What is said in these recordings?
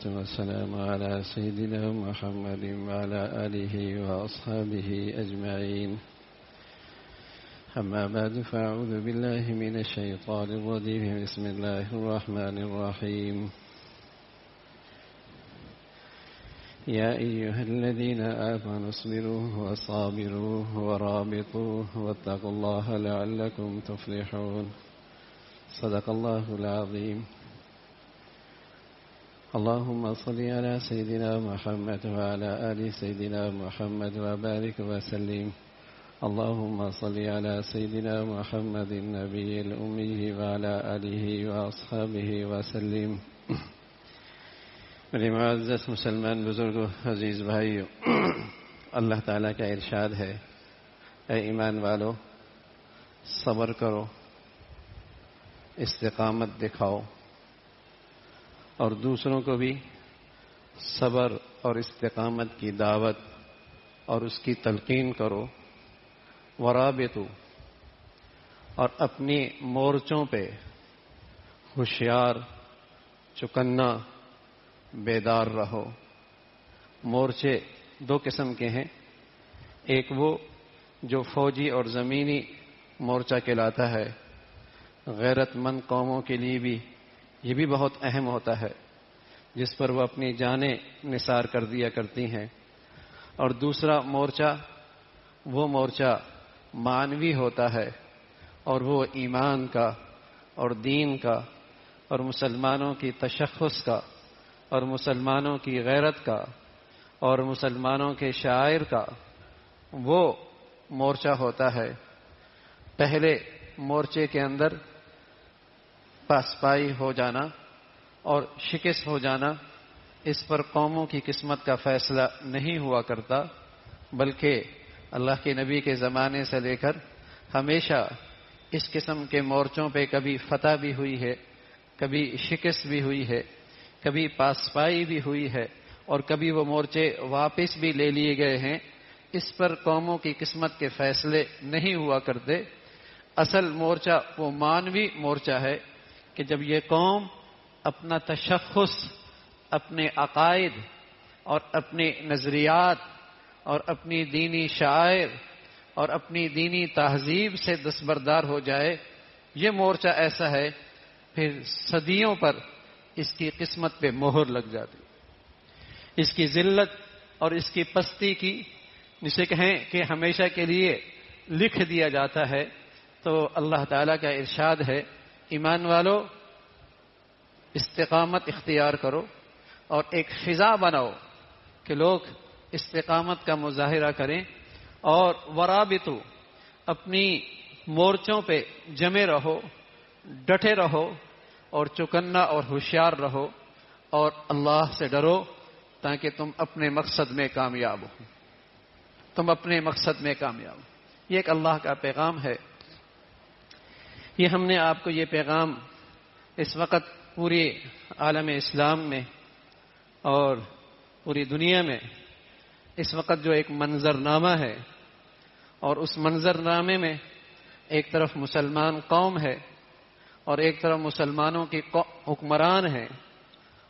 والسلام على سيدنا محمد وعلى آله وأصحابه أجمعين. أما بعد فأعوذ بالله من الشيطان الرجيم. بسم الله الرحمن الرحيم. يا أيها الذين آمنوا اصبروا وصابروا ورابطوا واتقوا الله لعلكم تفلحون. صدق الله العظيم. اللهم صل على سيدنا محمد وعلى آل سيدنا محمد وبارك وسلم. اللهم صل على سيدنا محمد النبي الأمي وعلى آله وأصحابه وسلم. میرے معزز مسلمان بزرگوں، عزیز بھائیوں، اللہ تعالیٰ کا ارشاد ہے، اے ایمان والو، صبر کرو، استقامت دکھاؤ اور دوسروں کو بھی صبر اور استقامت کی دعوت اور اس کی تلقین کرو. ورابطو، اور اپنی مورچوں پہ ہوشیار، چکنا، بیدار رہو. مورچے دو قسم کے ہیں، ایک وہ جو فوجی اور زمینی مورچہ کہلاتا ہے، غیرت مند قوموں کے لیے بھی یہ بھی بہت اہم ہوتا ہے، جس پر وہ اپنی جانیں نثار کر دیا کرتی ہیں. اور دوسرا مورچہ وہ مورچہ معنوی ہوتا ہے، اور وہ ایمان کا اور دین کا اور مسلمانوں کی تشخص کا اور مسلمانوں کی غیرت کا اور مسلمانوں کے شاعر کا وہ مورچہ ہوتا ہے. پہلے مورچے کے اندر پاسپائی ہو جانا اور شکست ہو جانا، اس پر قوموں کی قسمت کا فیصلہ نہیں ہوا کرتا، بلکہ اللہ کے نبی کے زمانے سے لے کر ہمیشہ اس قسم کے مورچوں پہ کبھی فتح بھی ہوئی ہے، کبھی شکست بھی ہوئی ہے، کبھی پاسپائی بھی ہوئی ہے، اور کبھی وہ مورچے واپس بھی لے لیے گئے ہیں. اس پر قوموں کی قسمت کے فیصلے نہیں ہوا کرتے. اصل مورچہ وہ معنوی مورچہ ہے کہ جب یہ قوم اپنا تشخص، اپنے عقائد اور اپنے نظریات اور اپنی دینی شعائر اور اپنی دینی تہذیب سے دستبردار ہو جائے، یہ مورچہ ایسا ہے پھر صدیوں پر اس کی قسمت پہ مہر لگ جاتی. اس کی ذلت اور اس کی پستی کی، جسے کہیں کہ ہمیشہ کے لیے لکھ دیا جاتا ہے. تو اللہ تعالیٰ کا ارشاد ہے، ایمان والو، استقامت اختیار کرو اور ایک فضا بناؤ کہ لوگ استقامت کا مظاہرہ کریں. اور ورابطو، اپنی مورچوں پہ جمے رہو، ڈٹے رہو اور چکنا اور ہوشیار رہو، اور اللہ سے ڈرو تاکہ تم اپنے مقصد میں کامیاب ہو. تم اپنے مقصد میں کامیاب ہو. یہ ایک اللہ کا پیغام ہے. یہ ہم نے آپ کو یہ پیغام اس وقت پوری عالم اسلام میں اور پوری دنیا میں اس وقت جو ایک منظرنامہ ہے، اور اس منظرنامے میں ایک طرف مسلمان قوم ہے اور ایک طرف مسلمانوں کی حکمران ہیں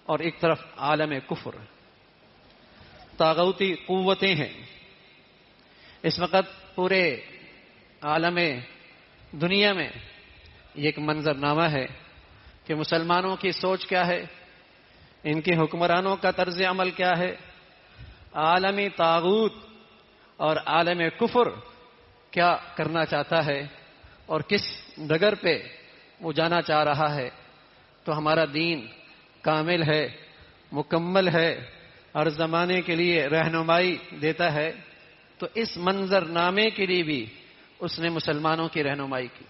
اور ایک طرف عالم کفر، طاغوتی قوتیں ہیں. اس وقت پورے عالم دنیا میں یہ ایک منظرنامہ ہے کہ مسلمانوں کی سوچ کیا ہے، ان کے حکمرانوں کا طرز عمل کیا ہے، عالمی طاغوت اور عالم کفر کیا کرنا چاہتا ہے اور کس ڈگر پہ وہ جانا چاہ رہا ہے. تو ہمارا دین کامل ہے، مکمل ہے، ہر زمانے کے لیے رہنمائی دیتا ہے. تو اس منظرنامے کے لیے بھی اس نے مسلمانوں کی رہنمائی کی.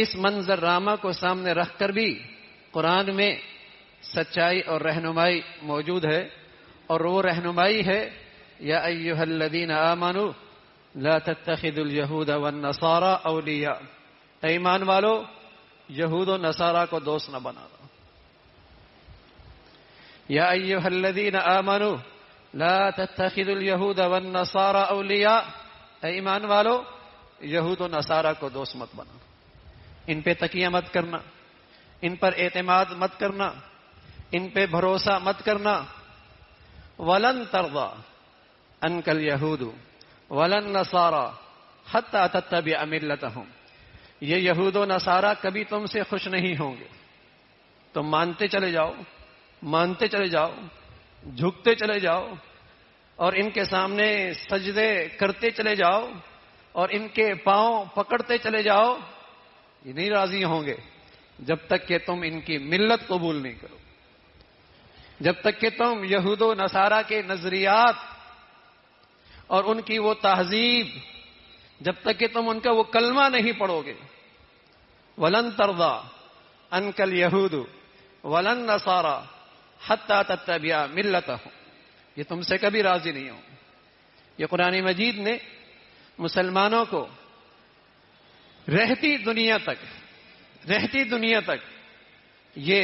اس منظرنامہ کو سامنے رکھ کر بھی قرآن میں سچائی اور رہنمائی موجود ہے، اور وہ رہنمائی ہے، یا ایھا الذین آمنوا لا تتخذوا اليہود والنصارى اولیاء. اے ایمان والو، یہود و نصارہ کو دوست نہ بنانا. یا ایھا الذین آمنوا لا تتخذوا اليہود والنصارى اولیاء. اے ایمان والو، یہود و نصارہ کو دوست مت بنانا، ان پہ تکیہ مت کرنا، ان پر اعتماد مت کرنا، ان پہ بھروسہ مت کرنا. ولن ترضى عنك اليهود ولا النصارى حتى تتبع ملتهم. یہ یہود و نصارہ کبھی تم سے خوش نہیں ہوں گے. تم مانتے چلے جاؤ، مانتے چلے جاؤ، جھکتے چلے جاؤ اور ان کے سامنے سجدے کرتے چلے جاؤ اور ان کے پاؤں پکڑتے چلے جاؤ. یہ نہیں راضی ہوں گے جب تک کہ تم ان کی ملت قبول نہیں کرو، جب تک کہ تم یہود و نصارہ کے نظریات اور ان کی وہ تہذیب، جب تک کہ تم ان کا وہ کلمہ نہیں پڑھو گے. وَلَن تَرْضَىٰ عَنْكَ الْيَهُودُ وَلَا النَّصَارَىٰ حَتَّىٰ تَتَّبِعَ مِلَّتَهُمْ. یہ تم سے کبھی راضی نہیں ہوں. یہ قرآن مجید نے مسلمانوں کو رہتی دنیا تک یہ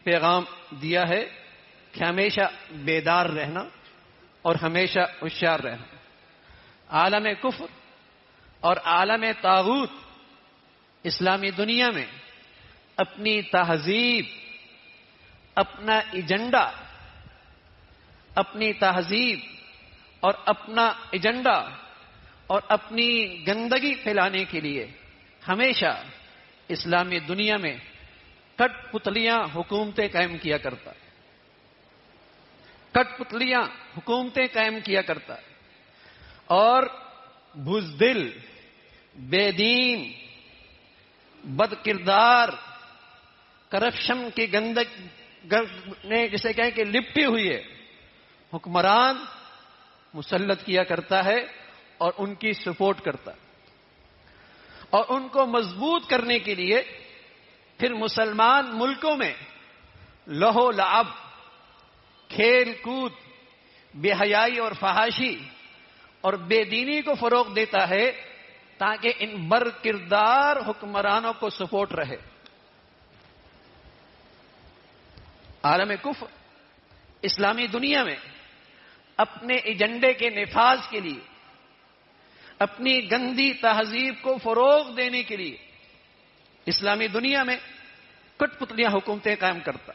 پیغام دیا ہے کہ ہمیشہ بیدار رہنا اور ہمیشہ ہوشیار رہنا. عالم کفر اور عالم طاغوت اسلامی دنیا میں اپنی تہذیب، اپنا ایجنڈا، اپنی تہذیب اور اپنا ایجنڈا اور اپنی گندگی پھیلانے کے لیے ہمیشہ اسلامی دنیا میں کٹ پتلیاں حکومتیں قائم کیا کرتا، کٹ پتلیاں حکومتیں قائم کیا کرتا اور بزدل، بے دین، بد کردار، کرپشن کی نے جسے کہیں کہ لپٹی ہوئی ہے حکمران مسلط کیا کرتا ہے اور ان کی سپورٹ کرتا ہے. اور ان کو مضبوط کرنے کے لیے پھر مسلمان ملکوں میں لہو لعب، کھیل کود، بے حیائی اور فحاشی اور بے دینی کو فروغ دیتا ہے تاکہ ان بر کردار حکمرانوں کو سپورٹ رہے. عالم کفر اسلامی دنیا میں اپنے ایجنڈے کے نفاذ کے لیے، اپنی گندی تہذیب کو فروغ دینے کے لیے اسلامی دنیا میں کٹ پتلیاں حکومتیں قائم کرتا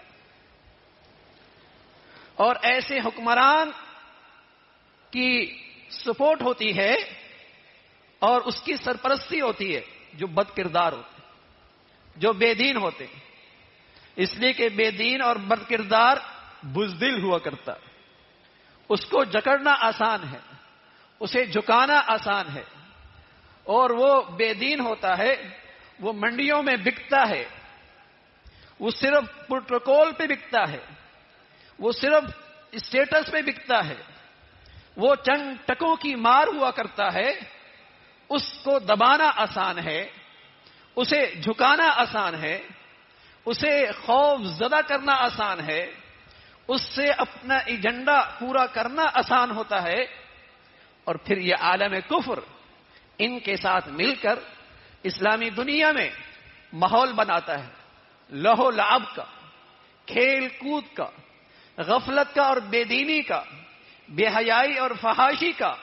اور ایسے حکمران کی سپورٹ ہوتی ہے اور اس کی سرپرستی ہوتی ہے جو بد کردار ہوتے، جو بے دین ہوتے. اس لیے کہ بے دین اور بد کردار بزدل ہوا کرتا، اس کو جکڑنا آسان ہے، اسے جھکانا آسان ہے. اور وہ بے دین ہوتا ہے، وہ منڈیوں میں بکتا ہے، وہ صرف پروٹوکول پہ بکتا ہے، وہ صرف اسٹیٹس پہ بکتا ہے، وہ چند ٹکوں کی مار ہوا کرتا ہے. اس کو دبانا آسان ہے، اسے جھکانا آسان ہے، اسے خوف زدہ کرنا آسان ہے، اس سے اپنا ایجنڈا پورا کرنا آسان ہوتا ہے. اور پھر یہ عالم کفر ان کے ساتھ مل کر اسلامی دنیا میں ماحول بناتا ہے لہو لعب کا، کھیل کود کا، غفلت کا اور بے دینی کا، بے حیائی اور فحاشی کا،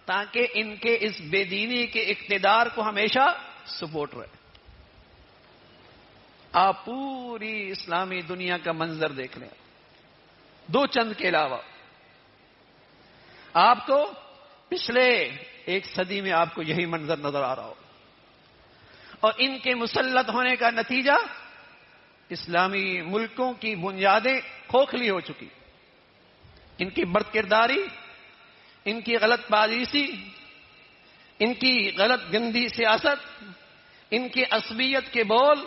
تاکہ ان کے اس بے دینی کے اقتدار کو ہمیشہ سپورٹ رہے. آپ پوری اسلامی دنیا کا منظر دیکھ لیں، دو چند کے علاوہ آپ کو پچھلے ایک صدی میں آپ کو یہی منظر نظر آ رہا ہو. اور ان کے مسلط ہونے کا نتیجہ اسلامی ملکوں کی بنیادیں کھوکھلی ہو چکی. ان کی بد کرداری، ان کی غلط پالیسی، ان کی غلط گندی سیاست، ان کی عصبیت کے بول،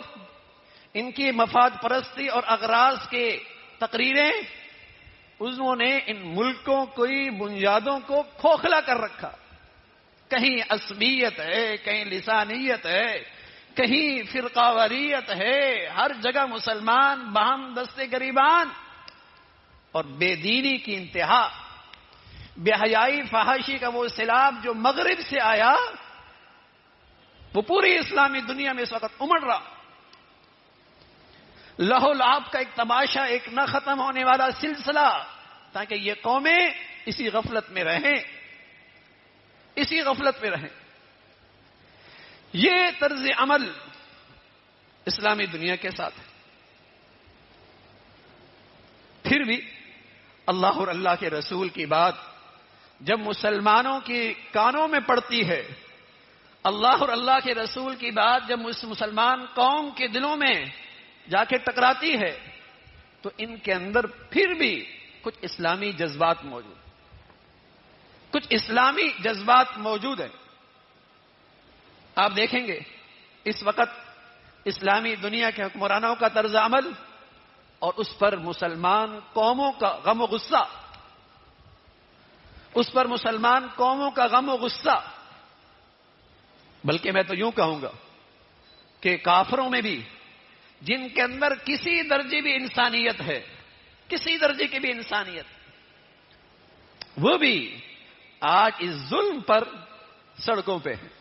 ان کی مفاد پرستی اور اغراض کے تقریریں، انہوں نے ان ملکوں کی بنیادوں کو کھوکھلا کر رکھا. کہیں عصبیت ہے، کہیں لسانیت ہے، کہیں فرقہ واریت ہے، ہر جگہ مسلمان باہم دستے گریبان اور بے دینی کی انتہا، بے حیائی فحاشی کا وہ سیلاب جو مغرب سے آیا وہ پوری اسلامی دنیا میں اس وقت امڑ رہا. لہو لعب کا ایک تماشا، ایک نہ ختم ہونے والا سلسلہ، تاکہ یہ قومیں اسی غفلت میں رہیں، اسی غفلت میں رہیں. یہ طرز عمل اسلامی دنیا کے ساتھ ہے. پھر بھی اللہ اور اللہ کے رسول کی بات جب مسلمانوں کی کانوں میں پڑتی ہے، اللہ اور اللہ کے رسول کی بات جب مسلمان قوم کے دلوں میں جا کے ٹکراتی ہے، تو ان کے اندر پھر بھی کچھ اسلامی جذبات موجود، کچھ اسلامی جذبات موجود ہیں۔ آپ دیکھیں گے اس وقت اسلامی دنیا کے حکمرانوں کا طرز عمل اور اس پر مسلمان قوموں کا غم و غصہ، اس پر مسلمان قوموں کا غم و غصہ، بلکہ میں تو یوں کہوں گا کہ کافروں میں بھی جن کے اندر کسی درجے بھی انسانیت ہے، کسی درجے کی بھی انسانیت، وہ بھی آج اس ظلم پر سڑکوں پہ ہیں،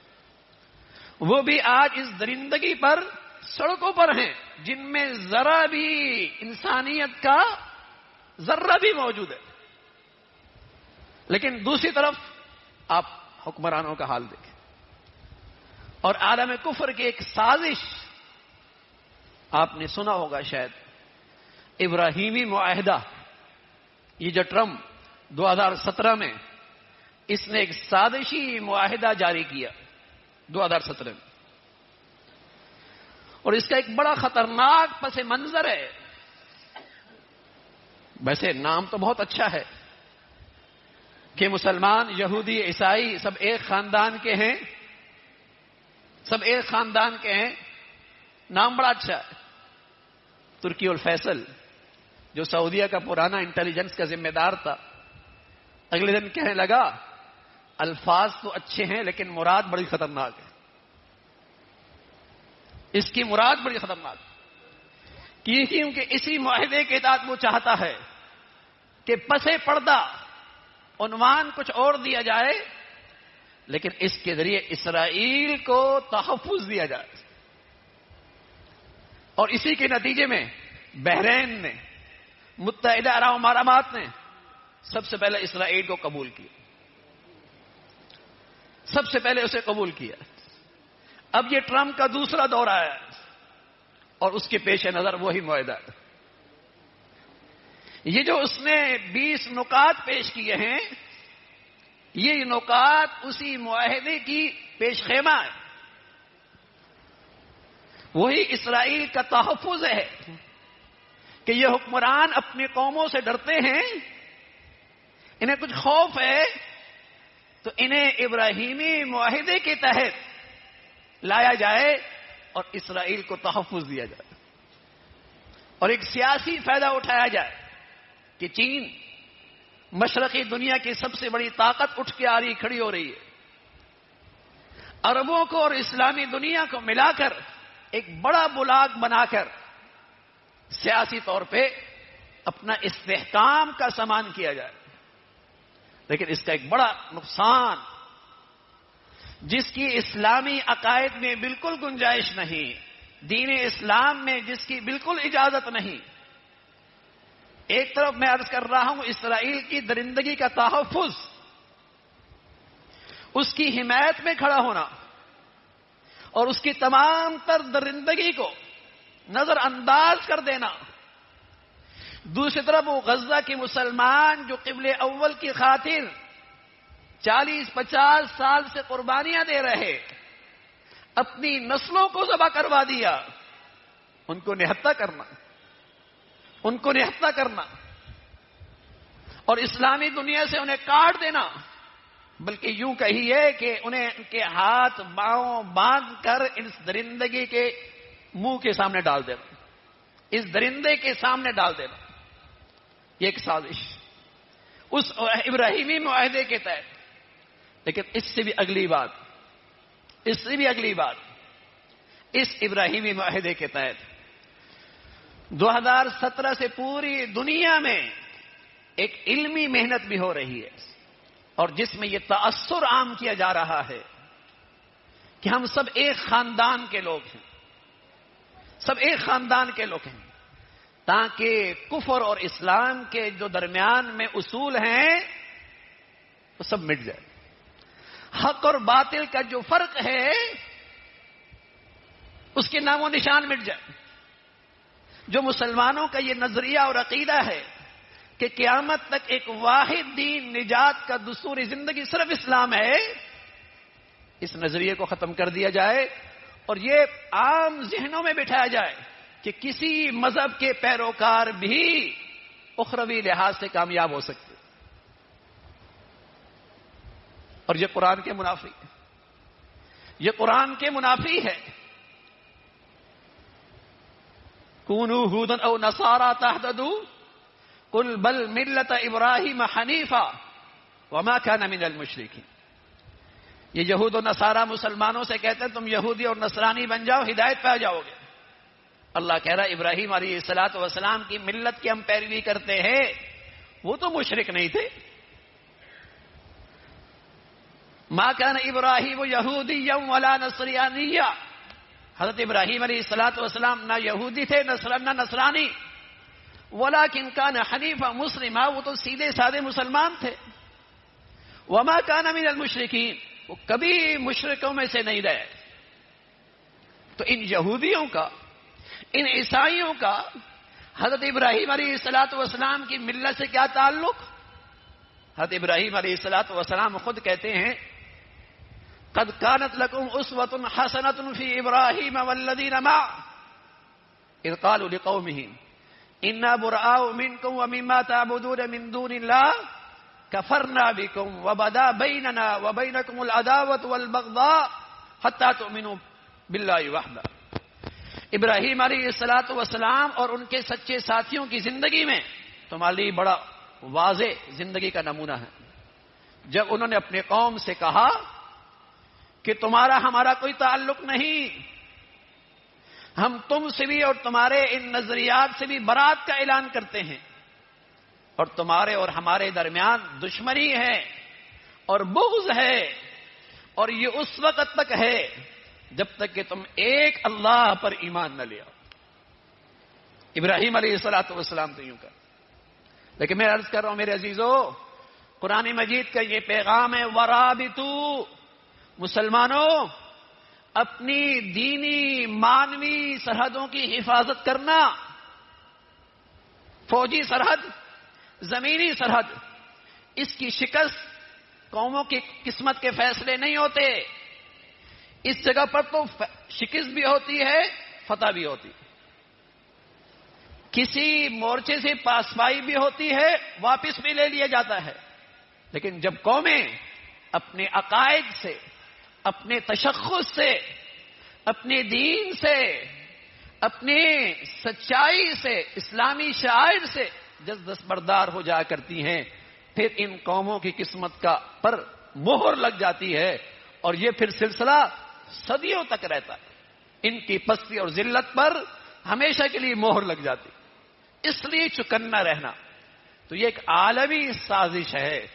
وہ بھی آج اس درندگی پر سڑکوں پر ہیں، جن میں ذرا بھی انسانیت کا ذرہ بھی موجود ہے۔ لیکن دوسری طرف آپ حکمرانوں کا حال دیکھیں اور عالم کفر کی ایک سازش، آپ نے سنا ہوگا شاید ابراہیمی معاہدہ، یہ جو ٹرمپ 2017 میں اس نے ایک سازشی معاہدہ جاری کیا 2017 میں، اور اس کا ایک بڑا خطرناک پس منظر ہے۔ ویسے نام تو بہت اچھا ہے کہ مسلمان، یہودی، عیسائی سب ایک خاندان کے ہیں، سب ایک خاندان کے ہیں، نام بڑا اچھا ہے۔ ترکی الفیصل جو سعودیہ کا پرانا انٹیلیجنس کا ذمہ دار تھا، اگلے دن کہنے لگا الفاظ تو اچھے ہیں لیکن مراد بڑی خطرناک ہے، اس کی مراد بڑی خطرناک ہے، کیونکہ اسی معاہدے کے تحت وہ چاہتا ہے کہ پس پردہ عنوان کچھ اور دیا جائے لیکن اس کے ذریعے اسرائیل کو تحفظ دیا جائے، اور اسی کے نتیجے میں بحرین نے، متحدہ عرب امارات نے سب سے پہلے اسرائیل کو قبول کیا، سب سے پہلے اسے قبول کیا۔ اب یہ ٹرمپ کا دوسرا دورہ ہے اور اس کے پیش نظر وہی معاہدہ ہے۔ یہ جو اس نے 20 نکات پیش کیے ہیں، یہ نکات اسی معاہدے کی پیش خیمہ ہے، وہی اسرائیل کا تحفظ ہے کہ یہ حکمران اپنی قوموں سے ڈرتے ہیں، انہیں کچھ خوف ہے تو انہیں ابراہیمی معاہدے کے تحت لایا جائے اور اسرائیل کو تحفظ دیا جائے، اور ایک سیاسی فائدہ اٹھایا جائے کہ چین مشرقی دنیا کی سب سے بڑی طاقت اٹھ کے آ رہی، کھڑی ہو رہی ہے، عربوں کو اور اسلامی دنیا کو ملا کر ایک بڑا بلاک بنا کر سیاسی طور پہ اپنا استحکام کا سامان کیا جائے۔ لیکن اس کا ایک بڑا نقصان، جس کی اسلامی عقائد میں بالکل گنجائش نہیں، دین اسلام میں جس کی بالکل اجازت نہیں، ایک طرف میں عرض کر رہا ہوں اسرائیل کی درندگی کا تحفظ، اس کی حمایت میں کھڑا ہونا اور اس کی تمام تر درندگی کو نظر انداز کر دینا، دوسری طرف وہ غزہ کے مسلمان جو قبل اول کی خاطر 40-50 سال سے قربانیاں دے رہے، اپنی نسلوں کو ذبح کروا دیا، ان کو نہتہ کرنا، ان کو نہتہ کرنا اور اسلامی دنیا سے انہیں کاٹ دینا، بلکہ یوں کہیے کہ انہیں ان کے ہاتھ باؤں باندھ کر اس درندگی کے منہ کے سامنے ڈال دینا، اس درندے کے سامنے ڈال دینا، یہ ایک سازش اس ابراہیمی معاہدے کے تحت۔ لیکن اس سے بھی اگلی بات، اس سے بھی اگلی بات، اس ابراہیمی معاہدے کے تحت 2017 سے پوری دنیا میں ایک علمی محنت بھی ہو رہی ہے، اور جس میں یہ تأثر عام کیا جا رہا ہے کہ ہم سب ایک خاندان کے لوگ ہیں، سب ایک خاندان کے لوگ ہیں، تاکہ کفر اور اسلام کے جو درمیان میں اصول ہیں وہ سب مٹ جائے، حق اور باطل کا جو فرق ہے اس کے نام و نشان مٹ جائے۔ جو مسلمانوں کا یہ نظریہ اور عقیدہ ہے کہ قیامت تک ایک واحد دین نجات کا دستور زندگی صرف اسلام ہے، اس نظریے کو ختم کر دیا جائے اور یہ عام ذہنوں میں بٹھایا جائے کہ کسی مذہب کے پیروکار بھی اخروی لحاظ سے کامیاب ہو سکتے، اور یہ قرآن کے منافی ہے، یہ قرآن کے منافی ہے۔ کونوا ھودا او نصارا تہتدوا قل بل ملت ابراہیم حنیفا وما کان من المشرکین۔ یہ یہود و نصارہ مسلمانوں سے کہتے ہیں تم یہودی اور نصرانی بن جاؤ، ہدایت پہ آ جاؤ گے۔ اللہ کہہ رہا ابراہیم علیہ الصلوۃ والسلام کی ملت کی ہم پیروی کرتے ہیں، وہ تو مشرک نہیں تھے۔ ما کان ابراہیم یہودیا ولا نصرانیا، حضرت ابراہیم علیہ الصلوۃ والسلام نہ یہودی تھے نہ نصرانی، ولکن کان حنیفا مسلما، وہ تو سیدھے سادے مسلمان تھے۔ وما کان من المشرکین، وہ کبھی مشرکوں میں سے نہیں رہے۔ تو ان یہودیوں کا، ان عیسائیوں کا حضرت ابراہیم علیہ الصلوۃ والسلام کی ملت سے کیا تعلق؟ حضرت ابراہیم علیہ الصلوۃ والسلام خود کہتے ہیں قد كانت لكم اسوة حسنة في ابراہیم والذین معه اذ قالوا لقومهم انا براء منكم ومما تعبدون من دون الله كفرنا بكم وبدا بيننا وبينكم العداوة والبغضاء حتى تؤمنوا بالله وحده۔ ابراہیم علیہ الصلوۃ والسلام اور ان کے سچے ساتھیوں کی زندگی میں تمہارے لیے بڑا واضح زندگی کا نمونہ ہے۔ جب انہوں نے اپنے قوم سے کہا کہ تمہارا ہمارا کوئی تعلق نہیں، ہم تم سے بھی اور تمہارے ان نظریات سے بھی برات کا اعلان کرتے ہیں، اور تمہارے اور ہمارے درمیان دشمنی ہے اور بغض ہے، اور یہ اس وقت تک ہے جب تک کہ تم ایک اللہ پر ایمان نہ لے آؤ۔ ابراہیم علیہ الصلوۃ والسلام تو یوں کہا، لیکن میں عرض کر رہا ہوں میرے عزیزو، قرآن مجید کا یہ پیغام ہے ورابطو، مسلمانوں اپنی دینی مانوی سرحدوں کی حفاظت کرنا۔ فوجی سرحد، زمینی سرحد، اس کی شکست قوموں کی قسمت کے فیصلے نہیں ہوتے، اس جگہ پر تو شکست بھی ہوتی ہے، فتح بھی ہوتی ہے، کسی مورچے سے پاسبائی بھی ہوتی ہے، واپس بھی لے لیا جاتا ہے، لیکن جب قومیں اپنے عقائد سے، اپنے تشخص سے، اپنے دین سے، اپنے سچائی سے، اسلامی شعائر سے دستبردار ہو جایا کرتی ہیں، پھر ان قوموں کی قسمت کا پر مہر لگ جاتی ہے، اور یہ پھر سلسلہ صدیوں تک رہتا ہے۔ ان کی پستی اور ذلت پر ہمیشہ کے لیے مہر لگ جاتی، اس لیے چکنا رہنا۔ تو یہ ایک عالمی سازش ہے،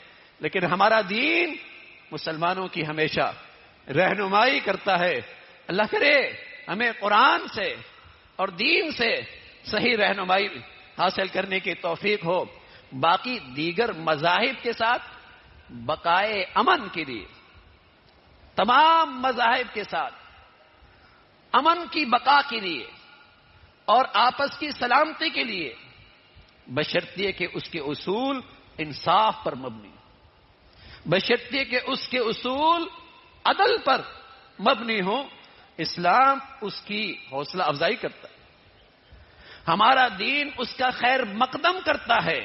لیکن ہمارا دین مسلمانوں کی ہمیشہ رہنمائی کرتا ہے۔ اللہ کرے ہمیں قرآن سے اور دین سے صحیح رہنمائی حاصل کرنے کی توفیق ہو، باقی دیگر مذاہب کے ساتھ بقائے امن کے لیے، تمام مذاہب کے ساتھ امن کی بقا کے لیے اور آپس کی سلامتی کے لیے، بشرطیے کہ اس کے اصول انصاف پر مبنی، بشرطیے کہ اس کے اصول عدل پر مبنی ہوں، اسلام اس کی حوصلہ افزائی کرتا ہے، ہمارا دین اس کا خیر مقدم کرتا ہے،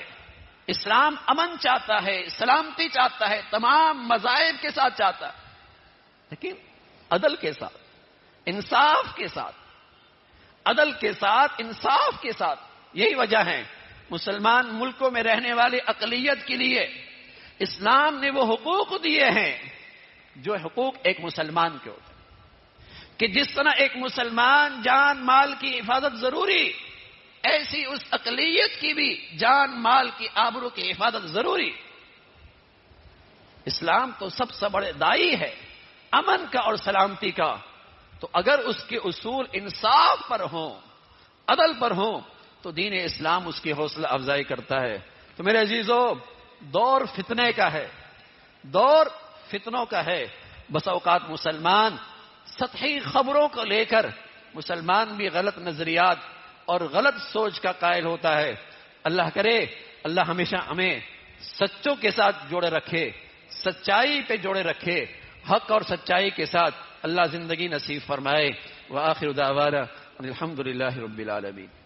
اسلام امن چاہتا ہے، سلامتی چاہتا ہے، تمام مذاہب کے ساتھ چاہتا ہے، لیکن عدل کے ساتھ، انصاف کے ساتھ، عدل کے ساتھ، انصاف کے ساتھ۔ یہی وجہ ہے مسلمان ملکوں میں رہنے والے اقلیت کے لیے اسلام نے وہ حقوق دیے ہیں جو حقوق ایک مسلمان کے ہوتے ہیں، کہ جس طرح ایک مسلمان جان مال کی حفاظت ضروری، ایسی اس اقلیت کی بھی جان مال کی آبرو کی حفاظت ضروری۔ اسلام تو سب سے بڑے دائی ہے امن کا اور سلامتی کا، تو اگر اس کے اصول انصاف پر ہوں، عدل پر ہوں، تو دین اسلام اس کی حوصلہ افزائی کرتا ہے۔ تو میرے عزیزو، دور فتنے کا ہے، دور فتنوں کا ہے۔ بس اوقات مسلمان سطحی خبروں کو لے کر مسلمان بھی غلط نظریات اور غلط سوچ کا قائل ہوتا ہے۔ اللہ کرے اللہ ہمیشہ ہمیں سچوں کے ساتھ جوڑے رکھے، سچائی پہ جوڑے رکھے، حق اور سچائی کے ساتھ اللہ زندگی نصیب فرمائے۔ وآخر دعوانا الحمد للہ رب العالمین۔